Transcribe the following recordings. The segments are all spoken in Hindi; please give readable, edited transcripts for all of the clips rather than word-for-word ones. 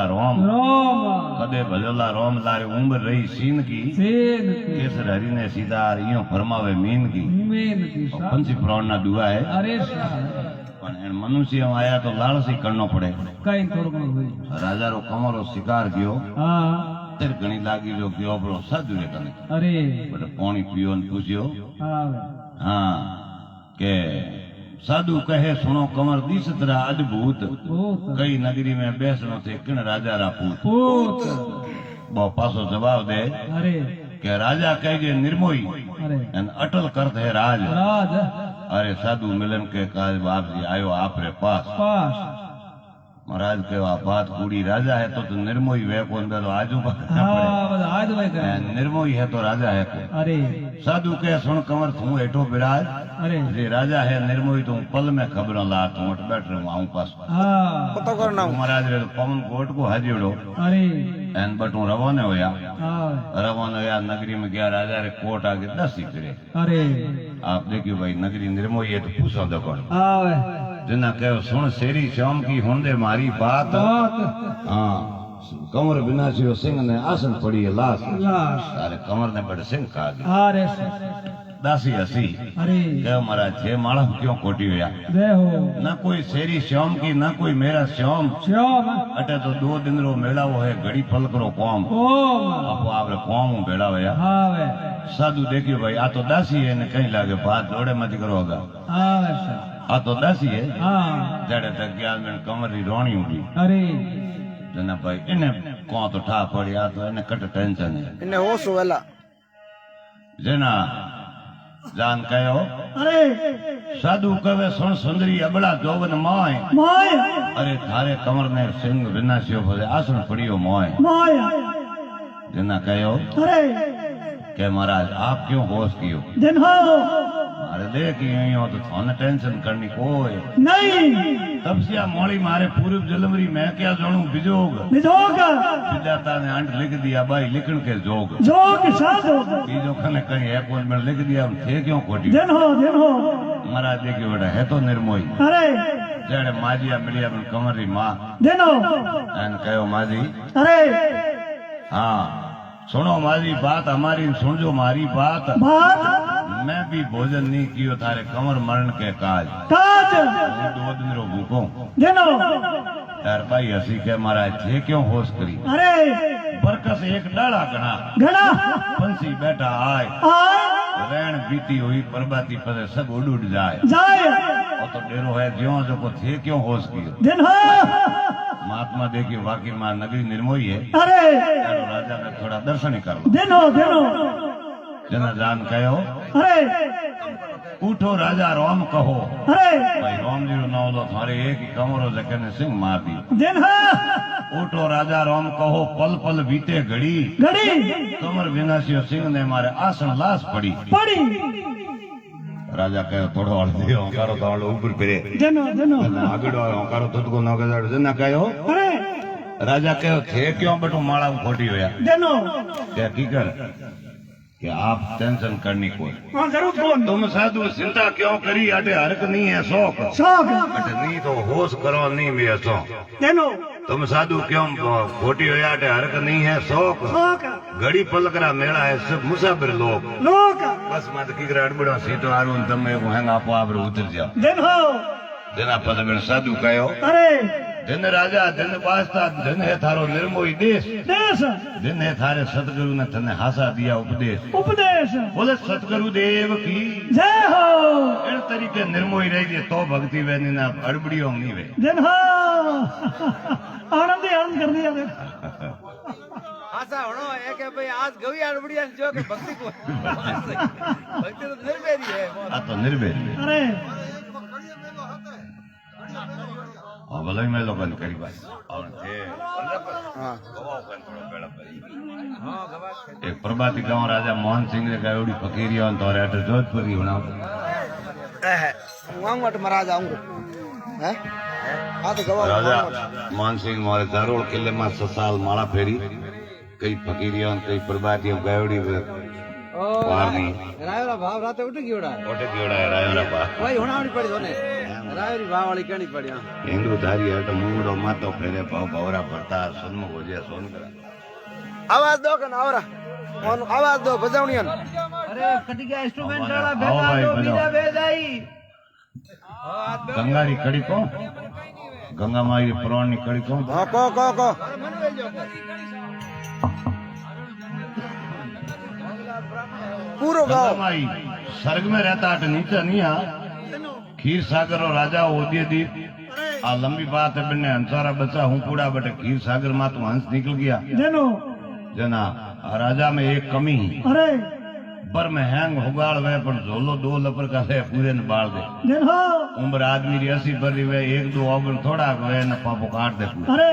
रोम कदे भजला रोम लारे उम्र रही सीन की केसर हरि ने सीधा इयो फरमावे मीन की पंछी प्राण ना दुआ है अरे पण एन मनुष्य आया तो लालसी करनो पड़े कई थोड़ो घणो राजा रो कमरो शिकार कियो हाँ तेर घणी लागी जो कियो बरो साधु रे कने अरे बट पानी पियो ने पूछियो हाँ हाँ के साधु कहे सुनो कमर दिस तरह अद्भुत कई नगरी में बेसनो थे किन राजा रा पूत बो पासो जवाब दे अरे के राजा कहे निर्मोही अरे एन अटल करत है राज राज अरे साधु मिलन के काज बाप जी आयो आपरे पास पास महाराज के बात कूड़ी राजा है तो निर्मोही वे कौन बेलो आजू हाँ बस आज भाई करे निर्मोही है तो राजा है को अरे साधु के सुन कमर तू एठो बिराज अरे जे राजा है निर्मोही तू पल में खबर ला तू उठ बैठ रहूं आऊं पास हाँ पता करना महाराज रे पवन कोट को हाजिड़ो अरे एन बटू रवाने होया हाँ रवाना होया नगरी में गया राजा रे कोट आगे दसी करे अरे आप देखियो भाई नगरी निर्मोही है तो पूछो देखो हाँ जना कहो सुन शेरी श्याम की होंदे मारी बात हाँ कमर विनाशियो सिंह ने आसन पड़ी है लाश अरे कमर ने बड़े सिंह खा दी अरे दासी हसी अरे कहो महाराज छे माला क्यों कोटी हुआ देखो ना कोई शेरी श्याम की ना कोई मेरा श्याम श्याम अटे तो 2 दिन रो मेला वो है घड़ी पलकरो कौम आपो आपरे कौम बेड़ा होया हाँ वे साधु देखियो भाई आ तो दासी है ने कहीं लागे बात जोड़े मत करो होगा हाँ वे आ तो दासी है हाँ जड़े तक ज्ञान में कमर री रोणी उठी अरे जना भाई इन्हें कौन तो ठा पड़ी आ तो इन्हें कट टेंशन है इन्हें होश वेला जना जान कहो अरे साधु कवे सुन सुंदरी अबला जोवन मोय माय अरे थारे कमर ने सिंह विनाशियो भले आसन पड़ियो मोय माय जना कहो अरे के महाराज आप क्यों होश कियो दिन हो अरे देख यो तो थाने टेंशन करनी कोई नहीं तपसिया मोड़ी मारे पूर्व जलमरी मैं क्या जानू बिजोग निजोग विधाता ने अंट लिख दिया भाई लिखण के जोग जोग साधु बीजो खने कहीं एक में लिख दिया थे क्यों खोटी दिन हो महाराज देखियो बेटा है तो निर्मोही अरे जड़े माजिया मिलिया बन कमरी माँ दिन हो एन कहो माजी अरे हाँ सुनो मारी बात हमारी सुनजो मारी बात मैं भी भोजन नहीं कियो थारे कमर मरण के काज काज 2 दिन रो भूखो दिन हो यार भाई हसी के महाराज थे क्यों होश करी अरे बरकस एक डाला गणा घना पंछी बैठा आए आए रैन बीती हुई परबाती पर सब उड़ उड़ जाए जाए और तो डेरो है ज्यो जो को थे क्यों होश कियो दिन हो महात्मा देखियो वाकई मां नगरी निर्मोही है अरे यारो राजा ने थोड़ा दर्शन ही कर लो दिन हो जना जान कहो अरे उठो राजा रोम कहो अरे भाई रोम जी रो नाम लो थारे एक ही कमरो जकने सिंह मार दी दिन हो उठो राजा रोम कहो पल पल बीते घड़ी घड़ी कमर विनाशियो सिंह ने मारे आसन लाश पड़ी पड़ी राजा कहो थोड़ो हल दियो ओंकारो तावलो ऊपर फिरे दिन हो आगड़ो ओंकारो तुतको न गजाड़ जना कहो अरे राजा कहो थे क्यों बटू माला खोटी होया दिन हो क्या की कर कि आप टेंशन करनी कोई हाँ जरूर फोन तुम साधु चिंता क्यों करी अटे हरक नहीं है शौक शौक अटे नहीं तो होश करो नहीं भी ऐसो दिन हो तुम साधु क्यों खोटी हो अटे हरक नहीं है शौक शौक घड़ी पलकरा मेला है सब मुसाफिर लोग लोक बस मत की अड़बड़ो सीटो आरू तमे हेंगा आप आप उतर जाओ दिन हो देना पद साधु कहो अरे दिन राजा दिन बास्ता दिन है थारो निर्मोही देश देश दिन है थारे सतगुरु ने तने हासा दिया उपदेश बोले सतगुरु देव की जय हो इन तरीके निर्मोही रही तो भक्ति वे ना अड़बड़ियों नहीं वे दिन हो आनंद कर दिया आशा होनो है कि भाई आज गवी अड़बड़िया जो कि भक्ति को भक्ति तो निर्भेरी है आ तो निर्भेरी अरे और भले में लोगन करी बात और थे हां गवाओ कन थोड़ा बेड़ा परी हां गवा एक प्रभाती गांव राजा मोहन सिंह ने गायोड़ी फकीरी और तोरे अट जोधपुरी होना वांगट महाराज आऊंगा हैं आ तो गवा राजा मोहन सिंह मोरे दारोल किले में 6 साल माला फेरी कई फकीरी और कई प्रभाती गायोड़ी पारनी रायोरा भाव राते उठ गयोड़ा है रायोरा बा भाई होनावनी पड़ी दोने रायोरी भाव वाली कहनी पड़ी हिंदू धारी हट मुंगड़ो मातो फेरे पाव भवरा भरता સન્મુખ હોજ્યા સોનગરા આવાજ દો કે આવરા આવાજ દો બજાવણીઓ અરે કટી ગયા ઇન્સ્ટ્રુમેન્ટ વાળા આવો ભેગા ભાઈ, દો બજાવો. બીજા બે જાય ગંગારી કડી કો ગંગા મારી પ્રોણ ની કડી કો કો પૂરો गंगा ગાઓ माई स्वर्ग में रहता है नीचे नहीं आ खीर सागर और राजा ओदिये दी आ लंबी बात है बन्ने हंसारा बचा हूँ पूरा बटे खीर सागर में तो हंस निकल गया જેનો जना आ राजा में एक कमी અરે पर में हैंग हुगाड़ वे पर झोलो दो लपर का है पूरे ने बाल दे જેનો उम्र आदमी री 80 भरी वे एक दो ओगन थोड़ा वे न पापो काट दे पूरा। અરે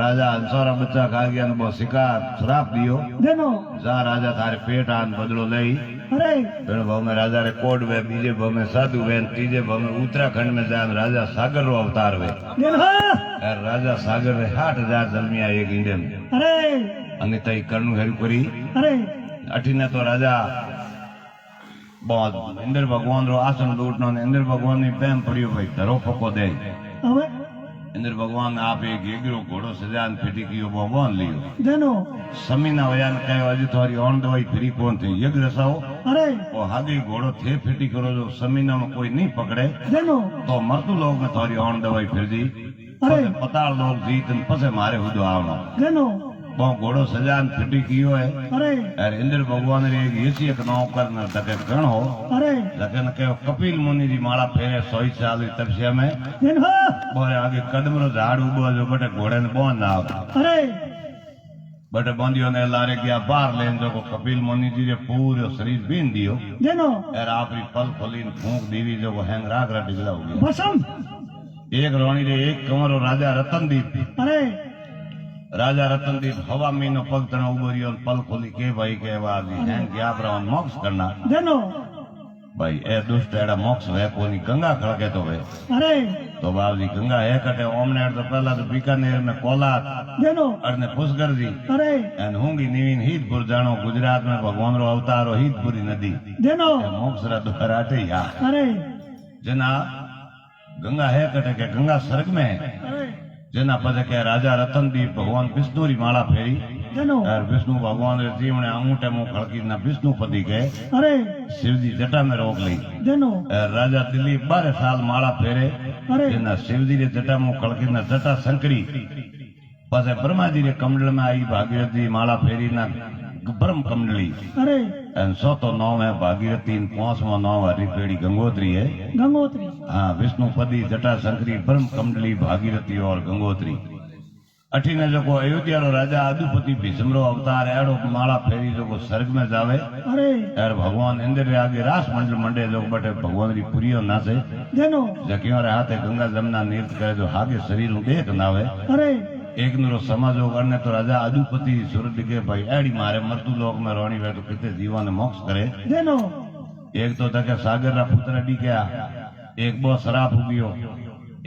राजा हंसारा बच्चा खा गया ने बहुत शिकार श्राप दियो જેનો जा राजा थारे पेट आन बदलो लई અરે पेड़ भाव में राजा रे कोड वे बीजे भाव में साधु वे तीजे भाव में उत्तराखंड में जान राजा सागर रो अवतार वे જેનો और राजा सागर रे 60,000 जलमिया एक इंडिया में અરે અને તઈ કરનું હેરું કરી અરે અઠીને તો રાજા बहुत इंद्र भगवान रो आसन लूटनो ने इंद्र भगवान ने प्रेम पड़ियो भाई धरो फको दे હવે इंद्र भगवान ने आप एक एगरो घोड़ो सजान फिटी कियो भगवान लियो જેનો समीना वयान कहे अजी थारी ओण दवाई फ्री कोन थी यग रसाओ અરે और हागे घोड़ो थे फिटी करो जो समीना में कोई नहीं पकड़े જેનો तो मरतू लोग में थारी ओण दवाई फिर दी अरे। पताल लोग जीत पसे मारे हुदो आवनो જેનો बहुत घोड़ो सजान फिटी कियो है અરે और इंद्र भगवान रे एक ऐसी एक नौकर न तके गण हो અરે लेकिन के कपिल मुनि जी माला फेरे 100 साल री तपस्या में જેનો बोरे आगे कदमरो झाड़ उबो जो बटे घोड़े ने बोन ना आवे અરે बटे बंदियों ने लारे गया बाहर लेन जो को कपिल मुनि जी रे पूरे शरीर बीन दियो જેનો और आपरी पल खोली फूंक दीवी जो को हैंग राग रा डिगला हो गया ભસમ एक रोणी रे एक कंवरो राजा रतनदीप અરે राजा रतनदीप हवा मीनो पग तने उबरियो पल खोली के भाई के वादी हैंग गया प्रवन मोक्ष करना જેનો भाई ए दुष्ट एड़ा मोक्ष वे कोनी गंगा खड़के तो वे અરે तो बाबजी गंगा है कटे ओमने तो पहला तो बीकानेर में कोलात જેનો अरने पुष्कर जी અરે एन होंगी नीवीन हीतपुर जानो गुजरात में भगवान रो अवतार हो हीतपुरी नदी જેનો ए मोक्ष रा द्वाराटे या અરે जना गंगा है कटे के गंगा स्वर्ग में है અરે जना पजे के राजा रतनदीप भगवान विष्णु री माला फेरी જેનો और विष्णु भगवान रे जीवने अंगूठे मुंह खड़की ना विष्णु पति के અરે शिव जी जटा में रोक ली જેનો और राजा दिलीप 12 साल माला फेरे અરે जेना शिवजी रे जटा मुंह खड़की ना जटा संकरी पासे ब्रह्मा जी रे कमंडल में आई भागीरथी माला फेरी ना ब्रह्म कमंडली અરે एन सौ तो 9 है भागीरथी 5वां 9 हरी पेड़ी गंगोत्री है ગંગોત્રી हाँ विष्णुपति जटा संकरी ब्रह्म कमंडली भागीरथी और गंगोत्री अठीने जो को अयोध्या रो राजा अदुपति भीष्मरो अवतार एड़ो माला फेरी जो को स्वर्ग में जावे અરે और भगवान इंद्र रे आगे रास मंडल मंडे जो बटे भगवान री पुरियो नाचे જેનો जकियों रे हाथे गंगा जमुना नृत्य करे जो हागे शरीर नु देख नावे અરે एक नो समाजो करने तो राजा अदुपति सूरत के भाई एड़ी मारे मृत्यु लोक में रोणी वे तो कितने जीवन ने मोक्ष करे જેનો एक तो तके सागर रा पुत्र डी गया एक बो शराप उगियो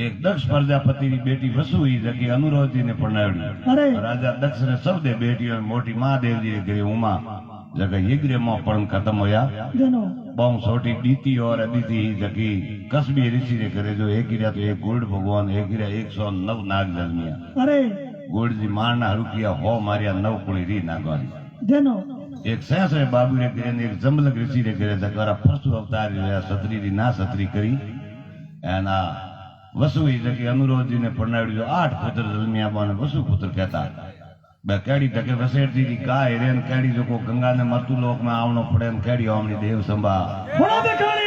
एक दक्ष प्रजापति री बेटी वसु हुई जकी अनुरोध जी ने परणावड़ी અરે राजा दक्ष ने सब दे बेटियों मोटी महादेव जी रे उमा जगह यज्ञ में पण खत्म होया જેનો बहु छोटी दीति और अदिति जकी कसबी ऋषि रे करे जो एक गिरा तो एक गुड़ भगवान एक गिरा 109 नाग जन्मिया અરે गुड़ जी मारना हरू किया हो मारिया 9 कुड़ी री नागवारी જેનો एक सहस्र बाबू रे करे ने एक जमलक ऋषि रे करे जकरा परशु अवतार रे सत्री री ना सत्री करी एना वसु ही जकी अनुरोध जी ने परणावड़ी जो 8 पुत्र जन्मिया बन वसु पुत्र कहता बे केड़ी तके वसेट जी री गाय रेन केड़ी जो को गंगा ने मृत्यु लोक में आवनो पड़े न केड़ी ओमनी देव संभा ઘોડા દેખાડી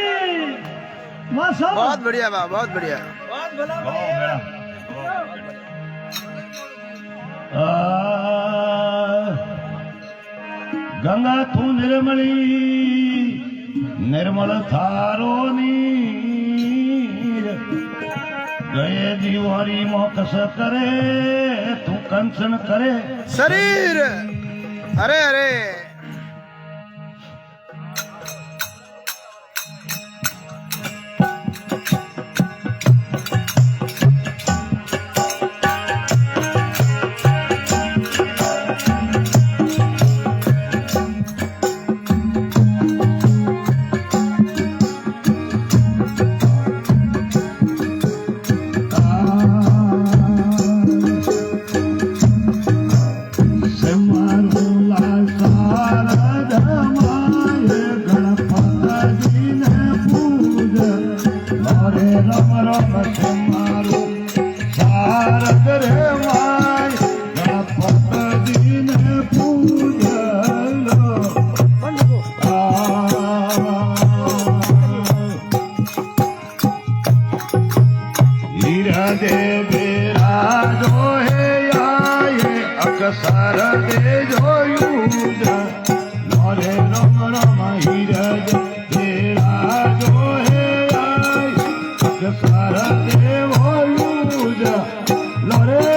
વાહ સાહેબ बहुत बढ़िया बा बहुत बढ़िया વાત ભલા ओ बेड़ा गंगा तू निर्मली निर्मल थारो नीर गए जीवारी मोकस करे तू कंचन करे शरीर अरे अरे સારદે જોયું લોરે રમ રમ હીરજ તેરા જોહે સારદે જોયું લોરે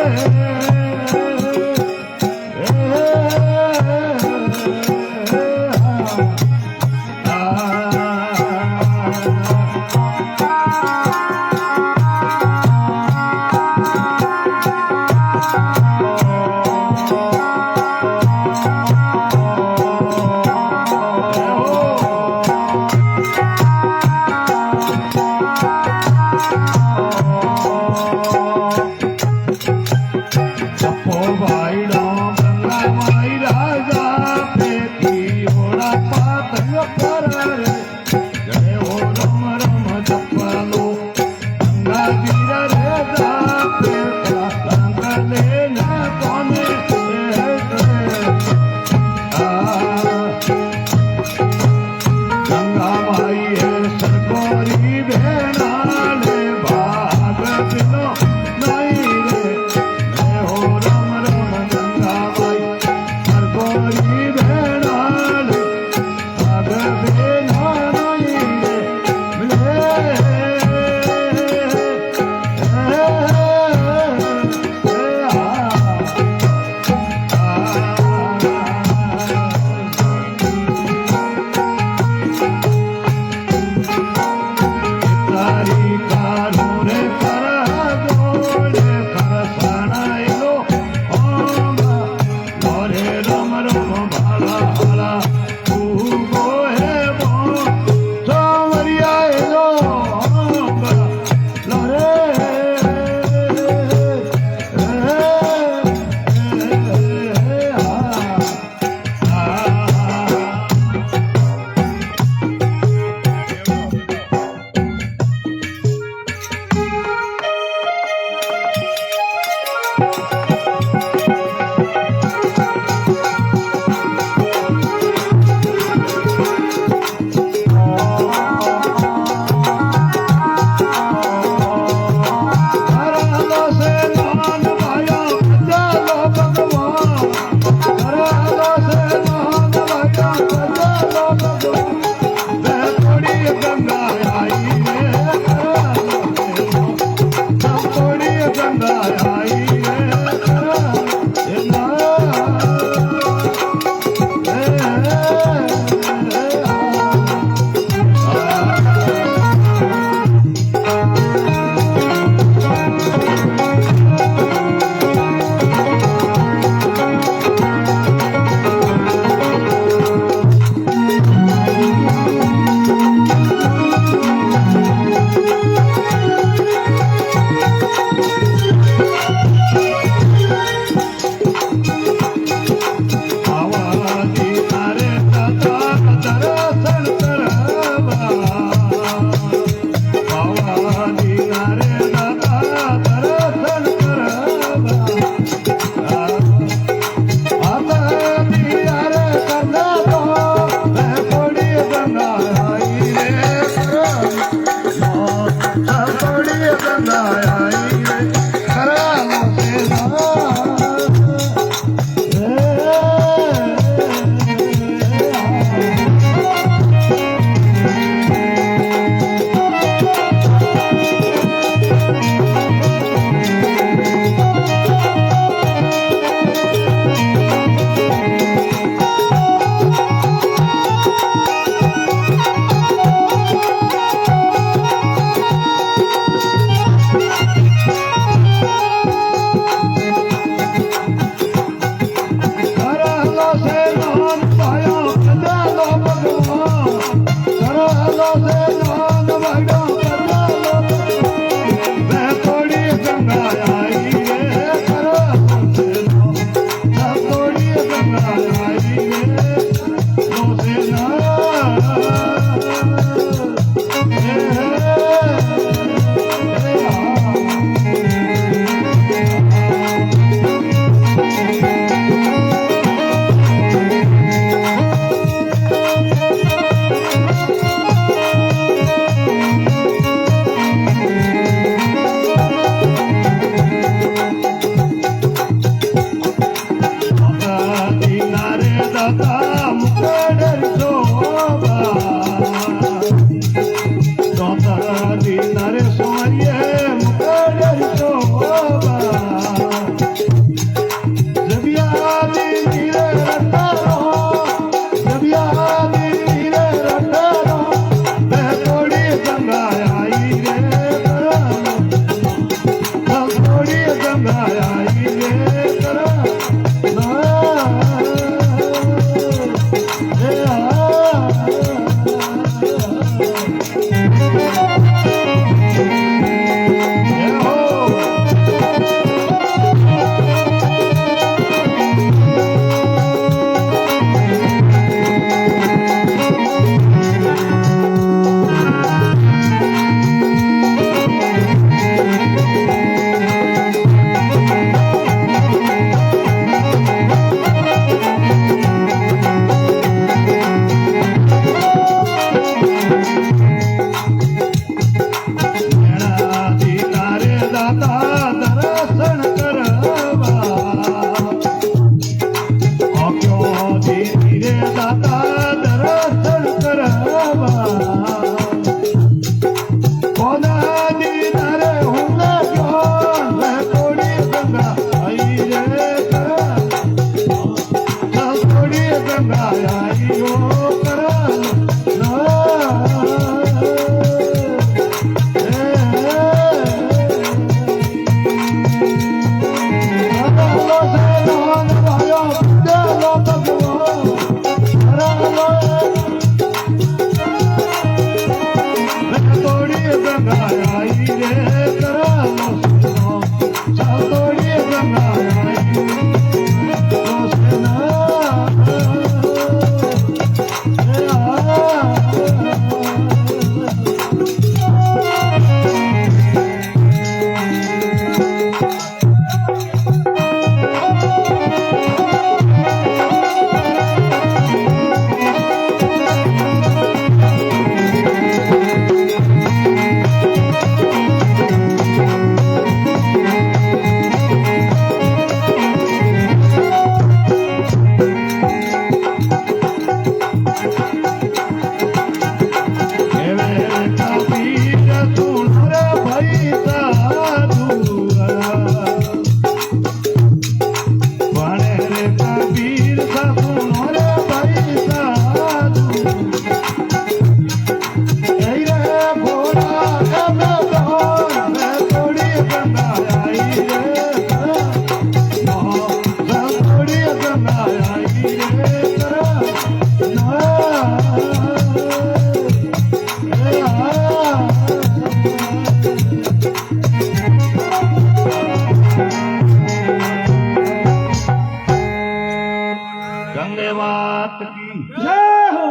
जय हो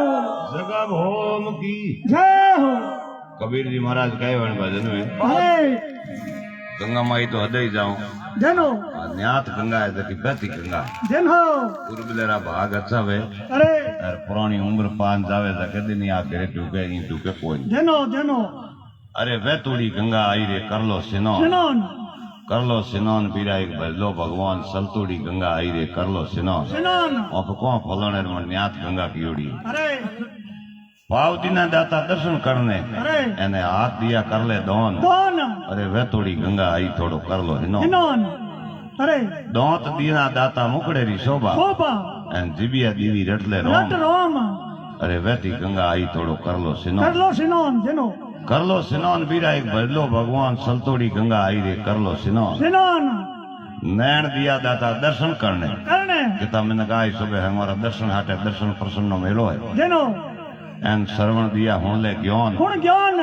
जगह भोम की जय हो कबीर जी महाराज कहे वण भजन में अरे गंगा माई तो हदई जाऊं जनो न्यात गंगा है तो बहती गंगा जन हो उर्बिलेरा भाग अच्छा वे अरे और पुरानी उम्र पान जावे तो कदी नहीं आ करे टूके कोई नहीं। जनो जनो अरे वे तोड़ी गंगा आई रे कर लो सिनोन सिनोन कर लो सिनोन पीरा एक भजलो भगवान सलतोड़ी गंगा आई रे कर लो सिनोन सिनोन अब कौन फलोने मन न्यात गंगा की ओड़ी अरे पावती ना दाता दर्शन करने अरे एने हाथ दिया कर ले दोन दोन अरे वे तोड़ी गंगा आई थोड़ो कर लो हिनो सिनोन अरे दोत दीना दाता मुकड़े री शोभा शोभा एन जिबिया दीवी रटले रट रोम रोम अरे वेती गंगा आई थोड़ो कर लो कर सिनोन लो सिनोन जनो कर लो सिनोन बीरा एक भजलो भगवान सलतोड़ी गंगा आई रे कर लो सिनोन सिनोन नैन दिया दाता दर्शन करने करने किता मैंने कहा सुबह हमारा दर्शन हाटे दर्शन प्रसन्न मेलो है जनो एन श्रवण दिया होने ज्ञान गुण ज्ञान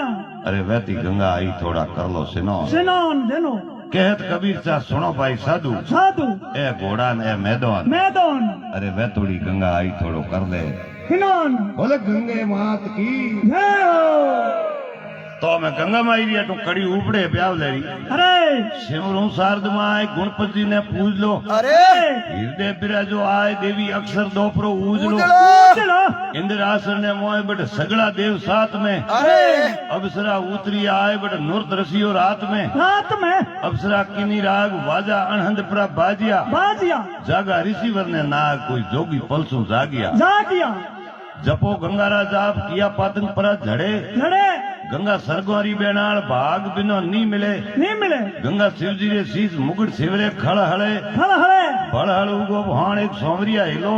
अरे वैती गंगा आई थोड़ा कर लो सिनोन सिनोन जनो कहत कबीर सा सुनो भाई साधु साधु ए घोड़ा ने मैदान मैदान अरे वह थोड़ी गंगा आई थोड़ो कर दे सिनोन बोले गंगे मात की जय हो तो मैं गंगा माई रिया तो कड़ी उपड़े प्याव ले रही अरे शिवरू शारद माय गुणपति ने पूज लो अरे हृदय बिराजो आय देवी अक्षर दोपरो उज लो चलो इंद्र आसन ने मोय बट सगड़ा देव साथ में अरे अप्सरा उतरी आय बट नृत रसियो रात में रात में अप्सरा किनी राग वाजा अनहद प्रा बाजिया बाजिया जागा ऋषिवर ने नाग कोई जोगी पलसू जागिया जागिया जपो गंगारा जाप किया पातंग परा झड़े लड़े गंगा सरगोरी बेनाल भाग बिनो नी मिले नहीं मिले गंगा शिवजी रे शीश मुगड़ शिवरे खड़ हड़े हल हले बड़ हड़ उगो भाण एक सोमरिया हिलो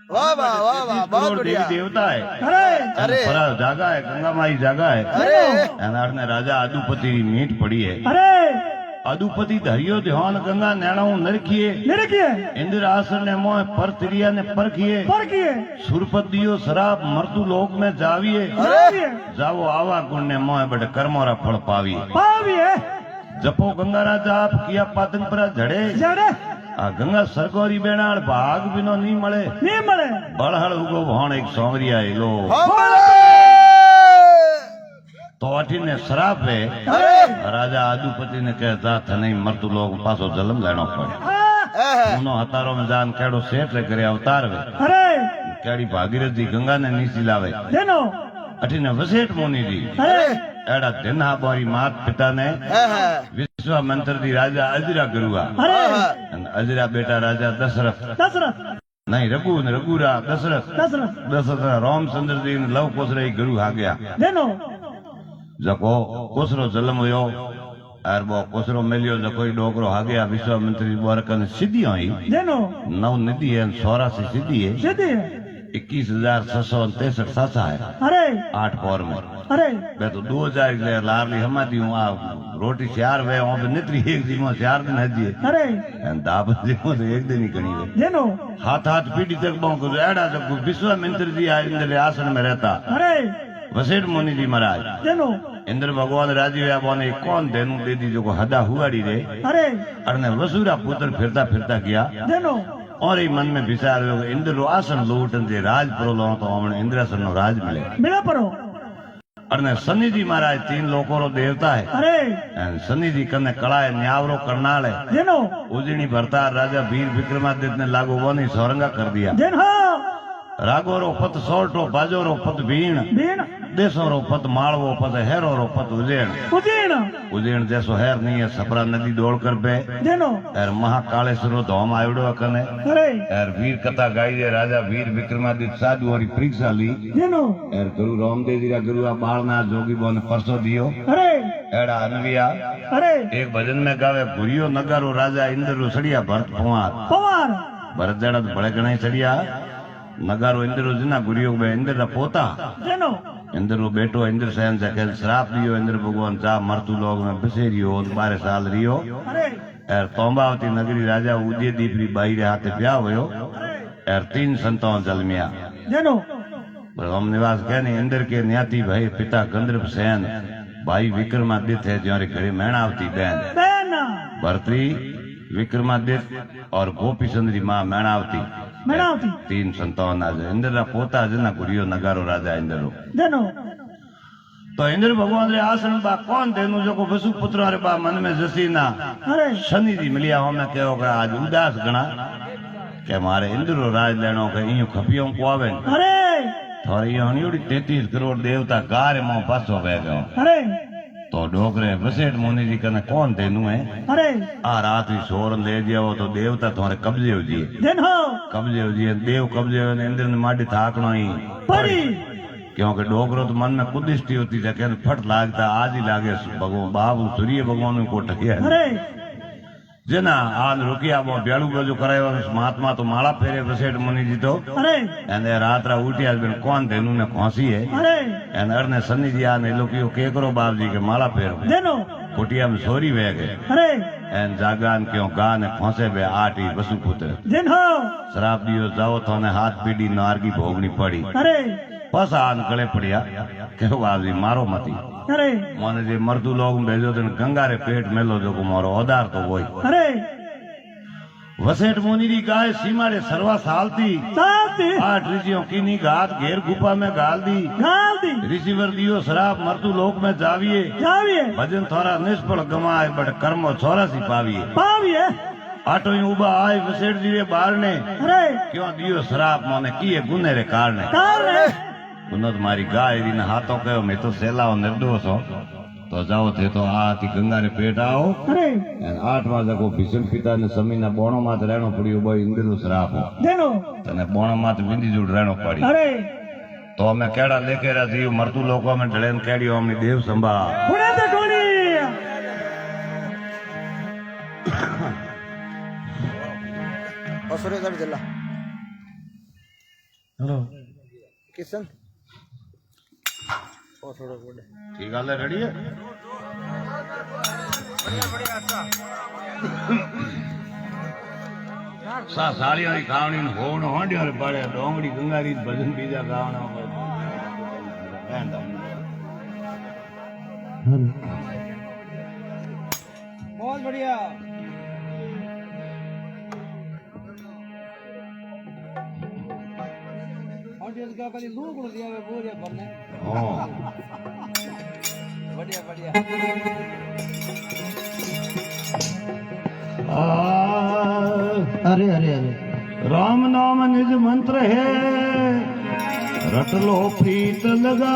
वाह वाह वाह वाह बहुत देवी बढ़िया देवता है अरे अरे परा जागा है गंगा माई जागा है अरे एनार ने राजा आदुपति री मीट पड़ी है अरे आदुपति धरियो ध्यान गंगा नैणाऊ नरखिए निरखिए इंद्र आसन ने मोह पर तिरिया ने परखिए पर किए सुरपत दियो शराब मर्दु लोक में जाविए अरे जावो आवा गुण ने मोह बट कर्मोरा फल पाविए पाविए जपो गंगारा जाप किया पातंग परा झड़े जड़े आ गंगा सरगोरी बेनाल भाग बिनो नी मळे नहीं मिले बड़हड़ उगो भाण एक सोमरिया हिलो तो अठी ने शराब है राजा आदुपति ने कहता था नहीं मरतु लोग पासो जन्म लेनो पड़े उनो हतारो में जान केड़ो सेठ ले करे अवतार वे अरे केड़ी भागीरथ जी गंगा ने नीची लावे जनो अठी ने वसेठ मुनि जी अरे एड़ा दिना बोरी मात पिता ने विश्वामित्र दी राजा अजरा गुरुआ अरे अजरा बेटा राजा दशरथ दशरथ नहीं रघु ने रघुरा दशरथ दशरथ दशरथ रामचंद्र जी ने लव कोसरे गुरु आ गया जनो जको कोसरो जन्म हुयो और वो कोसरो मिलियो जको डोकरो आ गया विश्वामित्र जी बोर कन सिद्धि आई जनो 9 निधि है 84 सिद्धि है सीधी 21,663 सासा है अरे 8 पौर में अरे मैं तो 2000 ले लारली हमारी हूँ आ रोटी श्यार वे वहाँ पे नित्री एक दिन में 4 दिन है जी अरे दाब जी में तो एक दिन ही करी वे जनो हाथ हाथ पीढ़ी तक बांको तो एड़ा जब विश्वामित्र जी इंद्र आसन में रहता अरे वसेठ मुनि जी महाराज जनो इंद्र भगवान राजी हुआ बोने कौन देनु दे दी जो को हदा हुआड़ी रे अरे अरने वसुरा पुत्र फिरता फिरता गया जनो और ही मन में विचार हुयो कि इंद्र रो आसन लूटन जे राज प्रोलो तो हमने इंद्रासन नो राज मिले मिला परो अरने शनि जी महाराज 3 लोकों रो देवता है अरे एन शनि जी कने कड़ाए न्यावरो करनाल है जनो उजनी भरतार राजा वीर विक्रमादित्य ने लागू वनी सोरंगा कर दिया जन हो रागो रो पत सोल्टो बाजो रो पत भीण बीन देशो रो पत मालवो पत हेरो रो पत उजेण उदीन उजेण जैसो हेर नहीं है सपरा नदी दौड़ कर पे जनो एर महाकालेश्वरो धोम आयोडो कने अरे एर वीर कथा गाई जे राजा वीर विक्रमादित्य साधु और परीक्षा ली जनो एर गुरु रामदेव जी रा गुरु बालना जोगी बोने परसो दियो अरे एड़ा अनविया अरे एक भजन में गावे भूरियो नगारो राजा इंद्र रो सड़िया भरत पवार पवार भरत जड़ा बड़े गणे सड़िया नगारो इंद्र जना गुरियो में इंद्र रा पोता जनो इंद्र रो बेटो इंद्र सहन जखेल श्राप दियो इंद्र भगवान जा मरतु लोग में बसेरियो 12 साल रियो अरे एर तोंबावती नगरी राजा उदय दीपरी बाई रे हाथे प्या होयो एर 3 संतों जन्मिया जनो ब्रह्म निवास कहने इंद्र के न्याती भाई पिता गंधर्व सेन भाई विक्रमादित्य है ज्योरे घरे मैणावती बहन बहन भरतरी विक्रमादित्य और गोपी चंद्री माँ मैणावती મેળાવતી. 3 સંતાન આજે ઇન્દ્રના પોતા જ ના ગુરિયો નગારો રાજા ઇન્દ્રો દેનો તો ઇન્દ્ર ભગવાન રે આસન બા કોણ તેનું જો કો વસુ પુત્ર રે બા મન में જસીના અરે શનિ જી મળ્યા અમે કેવો કે આજ ઉદાસ ગણા કે મારે ઇન્દ્રો રાજ લેણો કે અહીં ખપિયો કો આવે ને અરે થોડી હણીઓડી 33 કરોડ દેવતા ગારે માં પાછો વે ગયો અરે તો ડોકરે વસેટ મુનિજી કને કોણ તેનું હે અરે આ રાત ही सोर ले जाओ तो देवता तुम्हारे कब्जे हो जिए દેનો कब्जे हो जिए देव कब्जे हो इंद्र ने माटी थाकनो ही પડી क्योंकि डोकरो तो मन में कुदिष्टि होती है कि फट लागता आज ही लागे भगवान बाबू सूर्य भगवान को टकिया અરે जेना आज रुकिया वो बेड़ू बाजू करायो महात्मा तो माला फेरे वसेट मुनि जी तो અરે एने रात्रा उठिया बेन कौन तेनु ने खोसी है અરે एने अरने सन्नी जी आने लोकियो केकरो बाप जी के माला फेरो દેનો कुटिया में सोरी वे गए અરે एन जागान क्यों गा ने खोसे बे आटी वसु पुत्र દેનો शराब दियो जाओ तो ने हाथ पीड़ी नारगी भोगनी पड़ी અરે बस आन गले पड़िया के बाबजी मारो मती અરે મને જે મરદુ લોગ ભેજો તો ગંગારે પેટ મેલો જો મારો ઓદાર તો હોય અરે વસેટ મુનિ गाय सीमाड़े सरवा सालती સાતી 8 ऋषियों की नी घात घेर गुफा में गाल दी ગાલદી ऋषिवर दियो शराब मरदू लोक में जाविए જાવીએ भजन थोड़ा निष्फल गमाए बट कर्मो छोरा सी पाविए પાવીએ आटो ही उबा आए वसेट जी रे बार ने અરે क्यों दियो शराब मोने किए गुने रे कारणे કારણે गुनो मारी गाय रीने हाथों कहो मैं तो सेलाओ निर्दोष हो तो जाओ थे तो आती गंगा रे पेट आओ અરે 8 जगो भीषण पिता ने समी ना बोणो मात रहनो पड़ियो बोय इंद्रनु श्राप हो દેનો तने बोणो मात विंदी जुड़ रहनो पड़ी અરે तो हमें केड़ा लेके रा जीव मरतु लोको में ढळेन केड़ियो हमनी देव संभा પુણે તે કોણી સુરેગઢ જિલ્લા हेलो કિશન ઓ થોડો બોલે ठीक हाल है रेडी है सा साड़ी वाली खावनी ने होण होंड्यो रे पाड़े डोंगड़ी गंगारी भजन बीजा गावना बहुत बढ़िया ऑडियंस का कभी लूक उड़ दिया वे पूरे भरने हां बढ़िया बढ़िया અરે અરે અરે राम नाम निज मंत्र है रट लो प्रीत लगा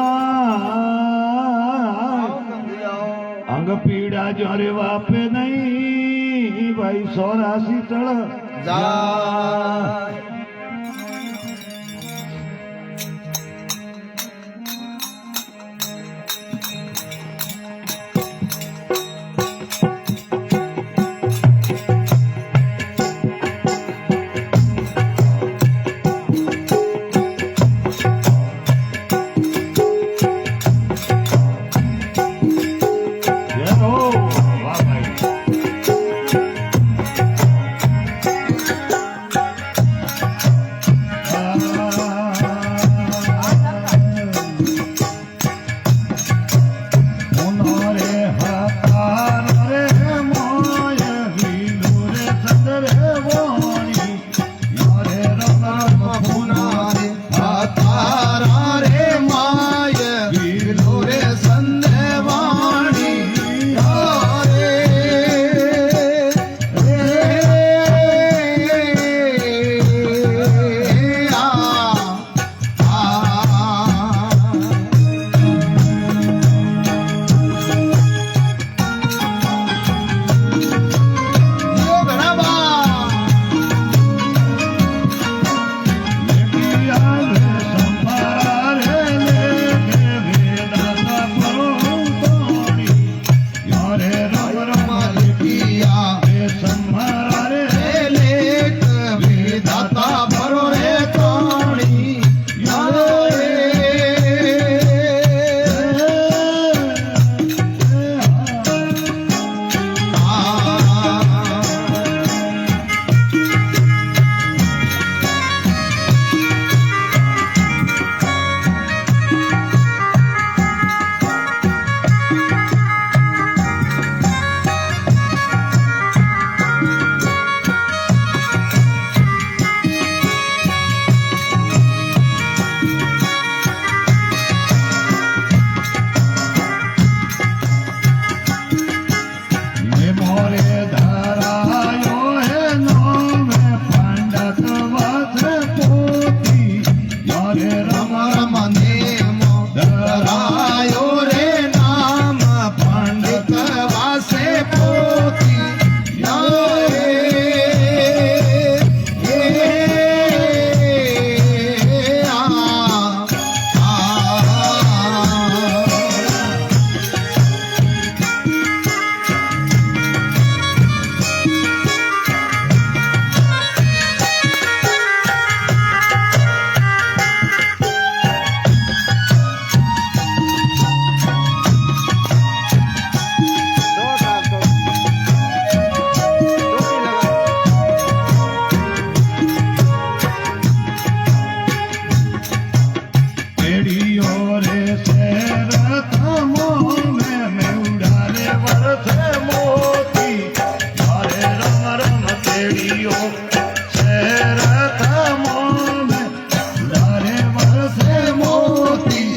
अंग पीड़ा जोरे वापे नहीं भाई 84 तड़ जा રેડિયો શહેર તમોન લારે વરસે મોતી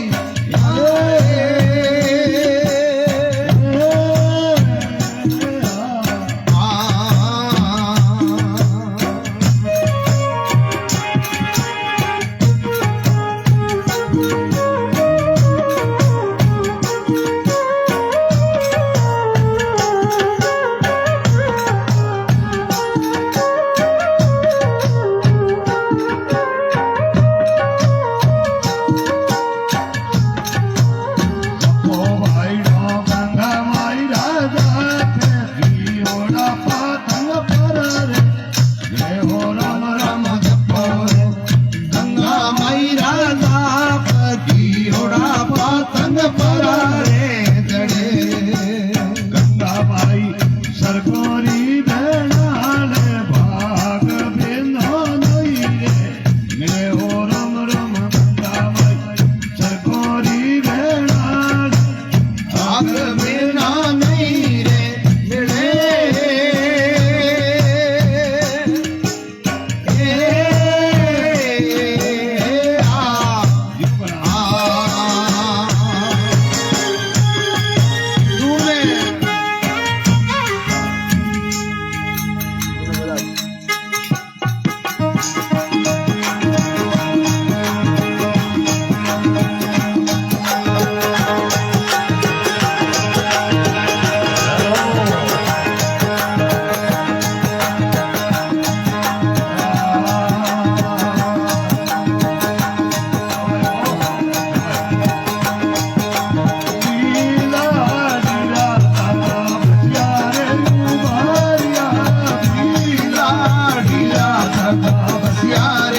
ઢીલા ઢીલા થતા બસ્યા